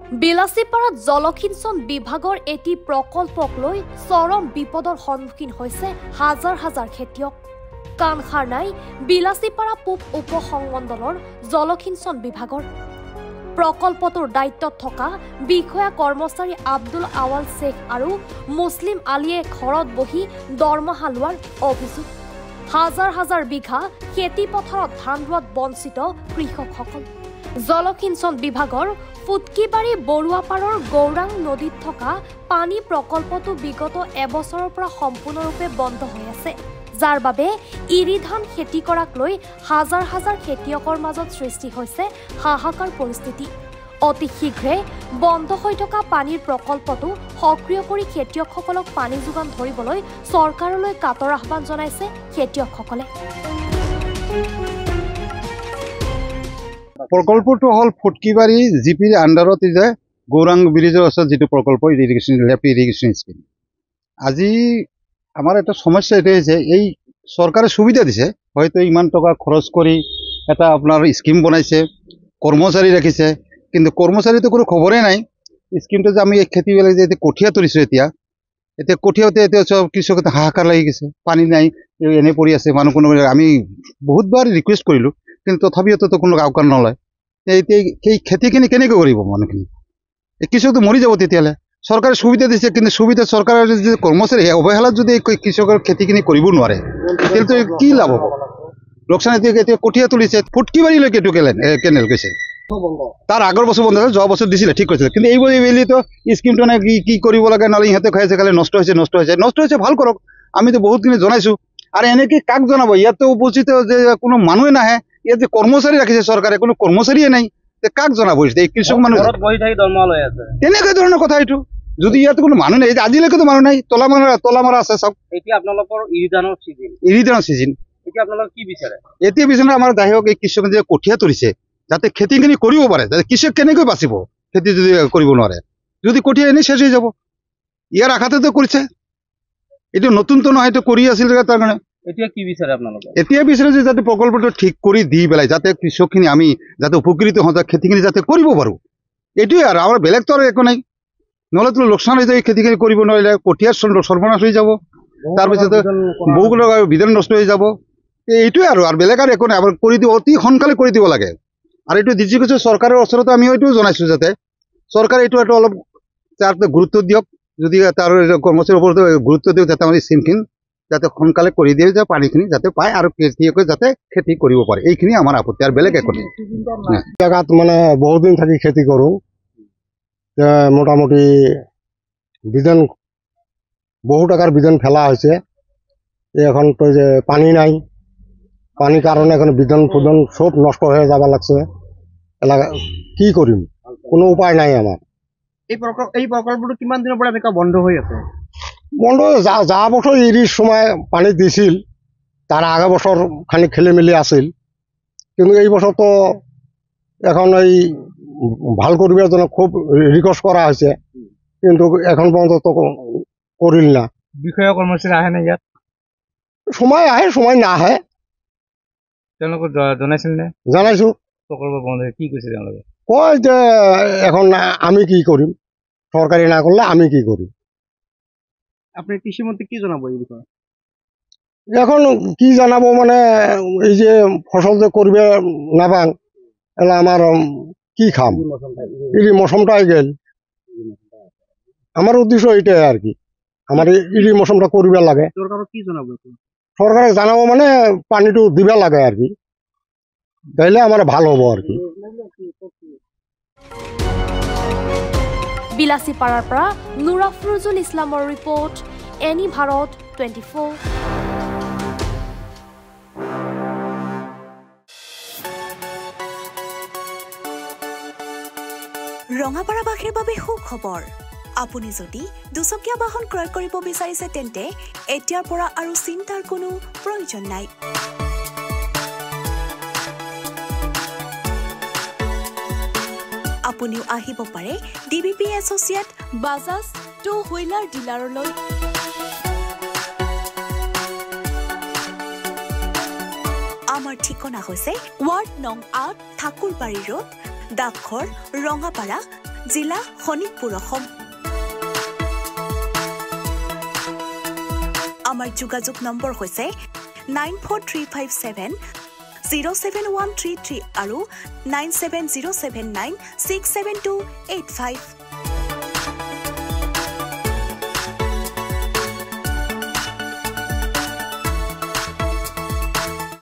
বিলাসীপাৰাত জলসিঞ্চন বিভাগৰ এটি প্ৰকল্পক লৈ চৰম বিপদৰ সন্মুখীন হৈছে হাজাৰ হাজাৰ খেতিয়ক। কাণসাৰ নাই বিলাসীপাৰা পূব উপসংমণ্ডলৰ জলসিঞ্চন বিভাগৰ। প্ৰকল্পটোৰ দায়িত্বত থকা বিষয়া কৰ্মচাৰী আব্দুল আৱাল শ্বেখ আৰু মুছলিম আলীয়ে ঘৰত বহি দৰমহা লোৱাৰ অভিযোগ। হাজাৰ হাজাৰ বিঘা খেতি পথাৰত ধান ৰোৱাত বঞ্চিত কৃষকসকল। জলসিঞ্চন বিভাগৰ ফুটকিবাৰী বৰুৱাপাৰৰ গৌৰাং নদীত থকা পানী প্ৰকল্পটো বিগত এবছৰৰ পৰা সম্পূৰ্ণৰূপে বন্ধ হৈ আছে, যাৰ বাবে ইৰি ধান খেতি কৰাক লৈ হাজাৰ হাজাৰ খেতিয়কৰ মাজত সৃষ্টি হৈছে হাহাকাৰ পৰিস্থিতি। অতি শীঘ্ৰে বন্ধ হৈ থকা পানীৰ প্ৰকল্পটো সক্ৰিয় কৰি খেতিয়কসকলক পানী যোগান ধৰিবলৈ চৰকাৰলৈ কাতৰ আহ্বান জনাইছে খেতিয়কসকলে। প্ৰকল্পটো হ'ল ফুটকিবাৰী জিপিৰ আণ্ডাৰত যে গৌৰাং ব্ৰিজৰ ওচৰত যিটো প্ৰকল্প ইৰিগেশ্যন ইৰিগেশ্যন স্কিম। আজি আমাৰ এটা সমস্যা এইটো হৈছে, এই চৰকাৰে সুবিধা দিছে, হয়তো ইমান টকা খৰচ কৰি এটা আপোনাৰ স্কিম বনাইছে, কৰ্মচাৰী ৰাখিছে, কিন্তু কৰ্মচাৰীটো কোনো খবৰেই নাই। স্কিমটো যে আমি এই খেতিবিলাক যে এতিয়া কঠীয়া তুলিছোঁ, এতিয়া কঠীয়াতে এতিয়া চব কৃষক হাহাকাৰ লাগি গৈছে, পানী নাই, এনে পৰি আছে। মানুহ কোনো আমি বহুতবাৰ ৰিকুৱেষ্ট কৰিলোঁ, কিন্তু তথাপিওতো কোনো আওকাণ নলয়। এতিয়া সেই খেতিখিনি কেনেকৈ কৰিব মানুহখিনি? কৃষকটো মৰি যাব তেতিয়াহ'লে। চৰকাৰে সুবিধা দিছে, কিন্তু সুবিধা চৰকাৰৰ যদি কৰ্মচাৰী অৱহেলাত যদি কৃষকৰ খেতিখিনি কৰিব নোৱাৰে, তেতিয়াতো কি লাভ হ'ব? লোকচান এতিয়া কঠীয়া তুলিছে, ফুটকিবাৰীলৈকে এইটো কেনেল গৈছে। তাৰ আগৰ বছৰ বন্ধ যোৱা বছৰ দিছিলে, ঠিক কৈছিলে, কিন্তু এইবোৰ এইবেলিতো স্কিমটো নাই, কি কৰিব লাগে, নহ'লে ইহঁতে খাইছে খালে নষ্ট হৈছে ভাল কৰক। আমিতো বহুতখিনি জনাইছোঁ, আৰু এনেকৈ কাক জনাব? ইয়াততো উপস্থিত যে কোনো মানুহে নাহে, ইয়াত যে কৰ্মচাৰী ৰাখিছে চৰকাৰে, কোনো কৰ্মচাৰীয়ে নাই, কাক জনাব? এই কৃষক মানুহ তেনেকুৱা ধৰণৰ কথা এইটো। যদি ইয়াত কোনো মানুহ নাই, আজিলৈকেতো মানুহ নাই, তলা মৰা আছে চব। এতিয়া আপোনালোকৰ ইৰি ধানৰ চিজন এতিয়া আপোনালোকে কি বিচাৰে? এতিয়া বিচাৰে আমাৰ দায়ক এই কৃষকে যে কঠীয়া তুলিছে, যাতে খেতিখিনি কৰিব পাৰে। যাতে কৃষক কেনেকৈ বাচিব খেতি যদি কৰিব নোৱাৰে? যদি কঠীয়া এনেই শেষ হৈ যাব। ইয়াৰ আশাতেতো কৰিছে, এইটো নতুনটো নহয়, এইটো কৰি আছিল তাৰ কাৰণে। এতিয়া কি বিচাৰে আপোনালোকে? এতিয়া বিচাৰে যে যাতে প্ৰকল্পটো ঠিক কৰি দি পেলাই যাতে কৃষকখিনি আমি যাতে উপকৃত হওঁ, খেতিখিনি যাতে কৰিব পাৰোঁ, এইটোৱে আৰু আমাৰ বেলেগতো আৰু একো নাই। নহ'লেতো লোকচান হৈ যায়, খেতিখিনি কৰিব নোৱাৰিলে কঠীয়াৰ সৰ্বনাশ হৈ যাব, তাৰপিছতে বহুগুলো বিধান নষ্ট হৈ যাব। এইটোৱে আৰু বেলেগ আৰু একো নাই। আমাৰ কৰি দিব, অতি সোনকালে কৰি দিব লাগে। আৰু এইটো দিছি কৈছে চৰকাৰৰ ওচৰতো আমি এইটোও জনাইছোঁ, যাতে চৰকাৰে এইটো অলপ তাৰ গুৰুত্ব দিয়ক। যদি তাৰ কৰ্মচাৰীৰ ওপৰতো গুৰুত্ব দিয়ক, যাতে আমাৰ স্কিমখিনি যাতে সোনকালে কৰি দিয়ে, যে পানীখিনি যাতে পায় আৰু খেতিয়কে যাতে খেতি কৰিব পাৰে। এইখিনি আমাৰ আপত্তি, আৰু বেলেগ একো নাই। জেগাত মানে বহুত দিন থাকি খেতি কৰোঁ, মোটামুটি বিধান বহু টাকার বিধান ফেলা হয়েছে। এখন তো যে পানি নাই, পানির কারণে এখন বিধান ফুধান সব নষ্ট হয়ে যাবা লাগছে। এলাকা কি করিম, কোনো উপায় নাই আমার। এই প্রকল্পটো কিমান দিনৰ পৰা এনেকুৱা বন্ধ হৈ আছে? বন্ধ যা বছর ইরির সময় পানি দিছিল, তার আগে বছর খানি খেলে মেলি আছিল, কিন্তু এই বছর তো এখন এই ভাল করিবার জন্য খুব রিকোয়েস্ট করা হয়েছে, কিন্তু এখন পর্যন্ত তো করিল না। বিষয়া কৰ্মচাৰী আহে নে ইয়াত? সময় আহে, সময় না আহে। তেওঁলোকক জনাইছিল নে? জানাইছো। প্ৰকল্প বন্ধ কি কৈছে তেওঁলোকে? কয় যে এখন আমি কি কৰিম, সরকারি না করলে আমি কি করিম। আপনি কৃষিমন্ত্রী কি জানাবো এই বিষয়ে? এখন কি জানাবো মানে এই যে ফসল যে করবে না পাং, এলা আমার কি খাম, ইরি মৌসুমটাই গেল। আমার উদ্দেশ্য এইটাই আর কি, আমার ইরি মৌসুমটা করবে লাগে। সরকারক কি জানাবো? সরকারে জানাবো মানে পানিটো দিবা লাগে আর কি, তাইলে আমার ভালো হবো আর কি। বিলাসীপাৰাৰ পৰা নুৰাফৰুজুল ইছলামৰ ৰিপৰ্ট, এনি ভাৰত 24। ৰঙাপাৰাবাসীৰ বাবে সুখবৰ। আপুনি যদি দুচকীয়া বাহন ক্ৰয় কৰিব বিচাৰিছে, তেন্তে এতিয়াৰ পৰা আৰু চিন্তাৰ কোনো প্ৰয়োজন নাই। আপুনিও আহিব পাৰে DBP associate Bajaj two wheeler ডিলাৰলৈ। আমাৰ ঠিকনা হৈছে ৱাৰ্ড নং ৮ ঠাকুৰবাৰী ৰোড, ডাকঘৰ, ৰঙাপাৰা, জিলা শোণিতপুৰ অসম আমাৰ যোগাযোগ নম্বৰ হৈছে 9435707133 আৰু 9707967285